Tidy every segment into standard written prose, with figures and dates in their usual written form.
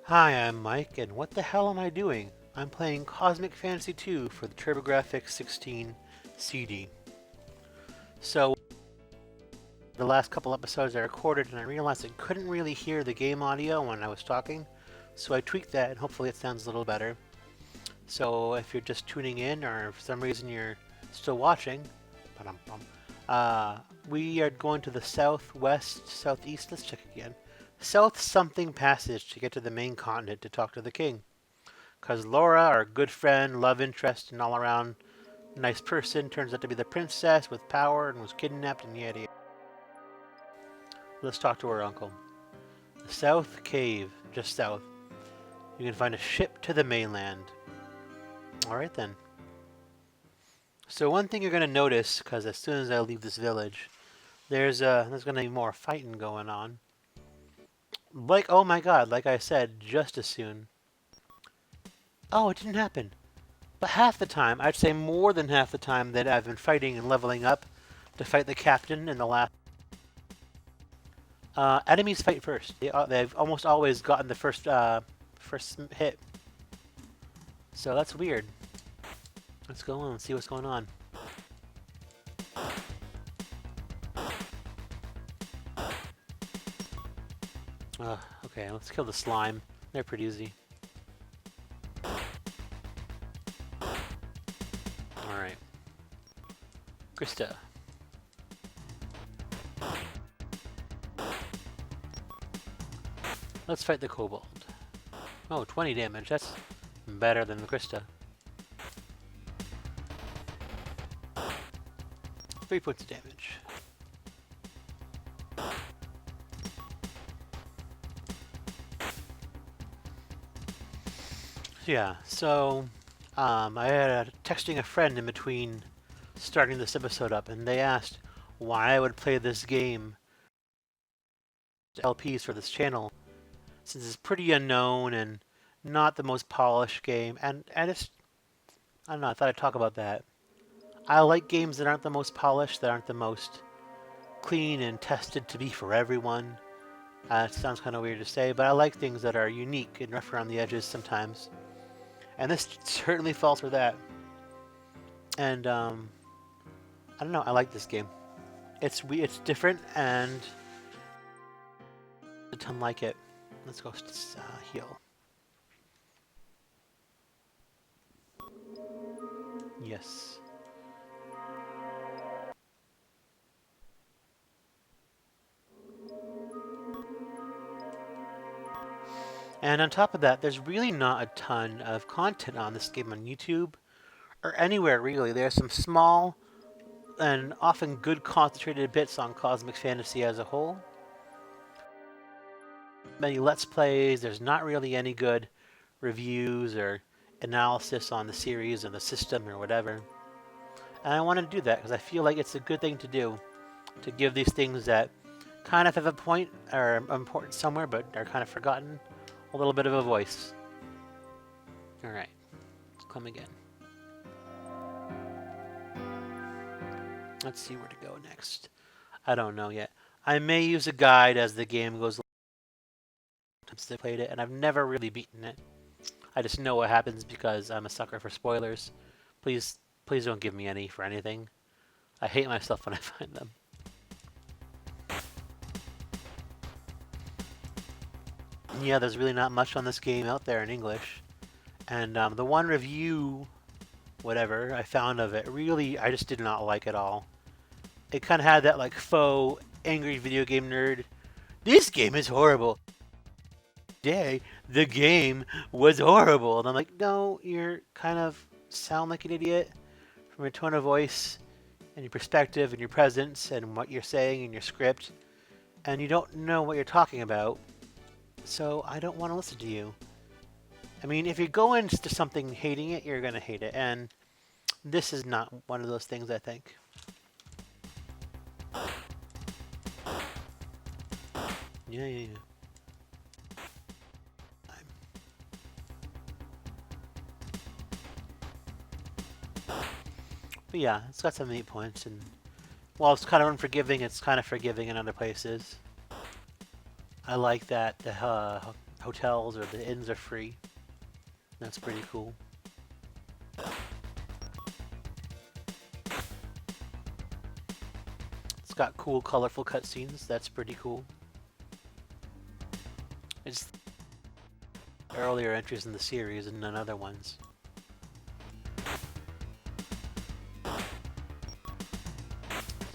Hi, I'm Mike, and what the hell am I doing? I'm playing Cosmic Fantasy 2 for the TurboGrafx 16 CD. So, the last couple episodes I recorded, and I realized I couldn't really hear the game audio when I was talking, so I tweaked that, and hopefully it sounds a little better. So, if you're just tuning in, or for some reason you're still watching, uh, we are going to the southwest, southeast, let's check again. South something passage to get to the main continent to talk to the king. Because Laura, our good friend, love interest, and all around nice person, turns out to be the princess with power and was kidnapped and yada yada. Let's talk to her uncle. The South Cave, just south. You can find a ship to the mainland. Alright then. So one thing you're going to notice, because as soon as I leave this village, there's going to be more fighting going on. Like, oh my god, like I said, just as soon. Oh, it didn't happen. But half the time, I'd say more than half the time that I've been fighting and leveling up to fight the captain in the last... enemies fight first. They've almost always gotten the first hit. So that's weird. Let's go on and see what's going on. Okay, let's kill the slime. They're pretty easy. Alright. Krista. Let's fight the kobold. Oh, 20 damage. That's better than the Krista. 3 points of damage. Yeah, so I had texting a friend in between starting this episode up, and they asked why I would play this game LPs for this channel, since it's pretty unknown and not the most polished game, and I don't know, I thought I'd talk about that. I like games that aren't the most polished, that aren't the most clean and tested to be for everyone. It sounds kind of weird to say, but I like things that are unique and rough around the edges sometimes. And this certainly falls for that. And I don't know, I like this game. It's different and a ton like it. Let's go heal. Yes. And on top of that, there's really not a ton of content on this game on YouTube or anywhere really. There's some small and often good concentrated bits on Cosmic Fantasy as a whole. Many Let's Plays, there's not really any good reviews or analysis on the series or the system or whatever. And I want to do that because I feel like it's a good thing to do, to give these things that kind of have a point or important somewhere but are kind of forgotten a little bit of a voice. Alright, let's come again. Let's see where to go next. I don't know yet. I may use a guide as the game goes along since I played it, and I've never really beaten it. I just know what happens because I'm a sucker for spoilers. Please don't give me any for anything. I hate myself when I find them. Yeah, there's really not much on this game out there in English. And the one review, whatever, I found of it, really, I just did not like at all. It kind of had that, like, faux, angry video game nerd. This game is horrible. Day, the game was horrible. And I'm like, no, you're kind of sound like an idiot from your tone of voice and your perspective and your presence and what you're saying in your script. And you don't know what you're talking about. So I don't want to listen to you. I mean, if you go into something hating it, you're going to hate it. And this is not one of those things, I think. Yeah. But yeah, it's got some 8 points, and while it's kind of unforgiving, it's kind of forgiving in other places. I like that the hotels or the inns are free. That's pretty cool. It's got cool, colorful cutscenes. That's pretty cool. It's earlier entries in the series and none other ones.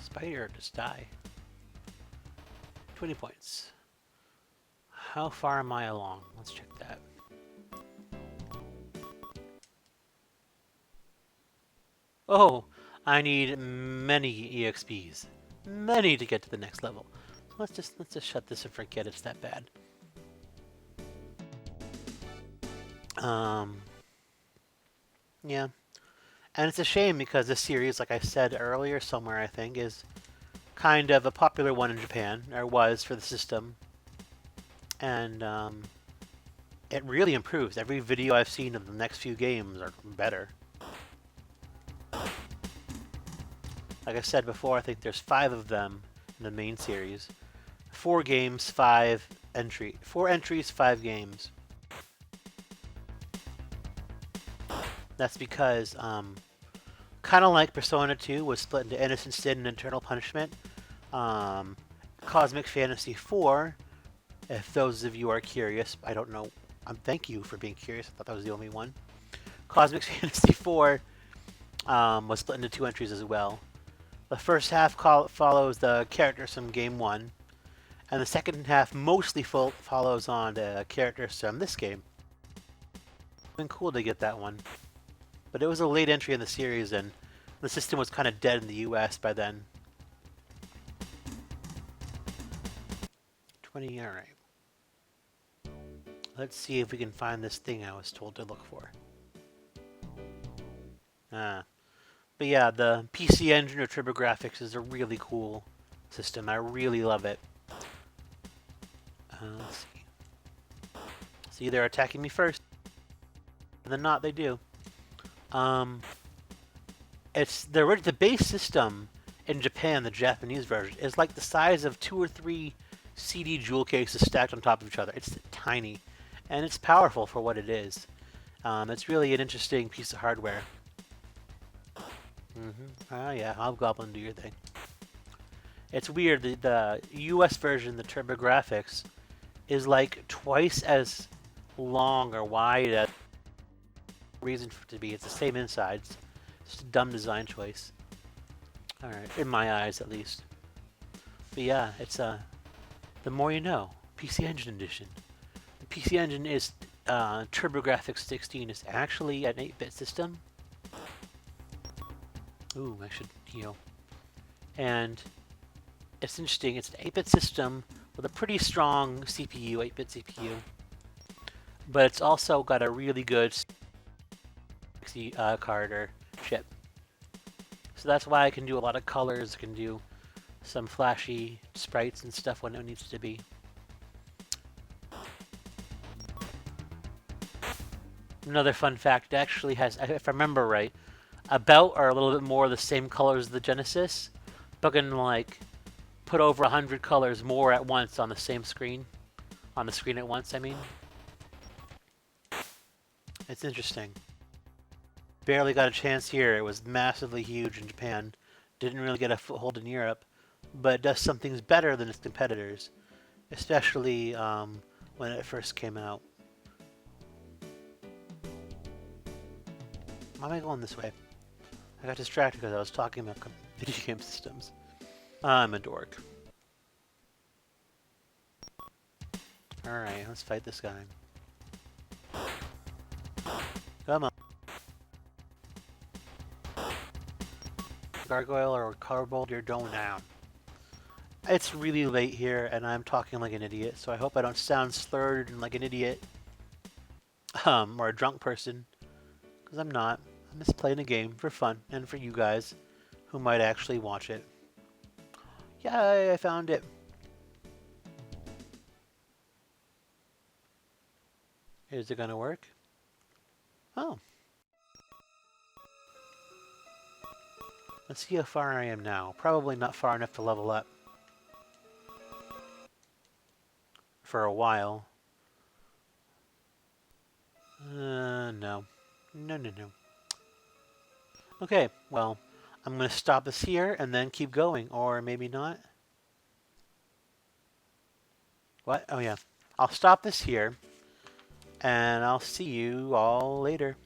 Spider, just die. 20 points. How far am I along? Let's check that. Oh, I need many EXPs. Many to get to the next level. Let's just shut this and forget it's that bad. Yeah. And it's a shame because this series, like I said earlier somewhere, I think, is kind of a popular one in Japan, or was for the system. And it really improves. Every video I've seen of the next few games are better. Like I said before, I think there's 5 of them in the main series. 4 games, 5 entry. 4 entries, 5 games. That's because, kind of like Persona 2 was split into Innocent Sin and Eternal Punishment, Cosmic Fantasy 4, if those of you are curious, I don't know, thank you for being curious, I thought that was the only one. Cosmic Fantasy 4 was split into 2 entries as well. The first half follows the characters from Game 1, and the second half mostly follows on the characters from this game. It's been cool to get that one. But it was a late entry in the series, and the system was kind of dead in the US by then. 20, alright. Let's see if we can find this thing I was told to look for. But yeah, the PC Engine or TurboGrafx is a really cool system. I really love it. Let's see. See, they're attacking me first. And then not, they do. It's the base system in Japan, the Japanese version, is like the size of 2 or 3 CD jewel cases stacked on top of each other. It's tiny, and it's powerful for what it is. It's really an interesting piece of hardware. Yeah, Hobgoblin, do your thing. It's weird, the US version, the TurboGrafx, is like twice as long or wide as reason for it to be. It's the same insides. It's a dumb design choice. Alright, in my eyes at least. But yeah, it's the more you know. PC Engine Edition. The PC Engine is TurboGrafx 16 is actually an 8-bit system. Ooh, I should heal. And it's interesting, it's an 8-bit system with a pretty strong CPU, 8-bit CPU. But it's also got a really good card or chip. So that's why I can do a lot of colors, I can do some flashy sprites and stuff when it needs to be. Another fun fact, it actually has, if I remember right, about or a little bit more the same colors as the Genesis, but can like put over 100 colors more at once on the same screen. On the screen at once, I mean. It's interesting. Barely got a chance here. It was massively huge in Japan. Didn't really get a foothold in Europe, but it does some things better than its competitors, especially when it first came out. Why am I going this way? I got distracted because I was talking about video game systems. I'm a dork. Alright, let's fight this guy. Come on. Gargoyle or Carbold, you're going down. It's really late here, and I'm talking like an idiot, so I hope I don't sound slurred and like an idiot. Or a drunk person. Because I'm not. I'm just playing a game for fun, and for you guys, who might actually watch it. Yay, I found it. Is it gonna work? Oh. Let's see how far I am now. Probably not far enough to level up. For a while. No, no, no. Okay, well, I'm going to stop this here and then keep going, or maybe not. What? Oh, yeah. I'll stop this here, and I'll see you all later.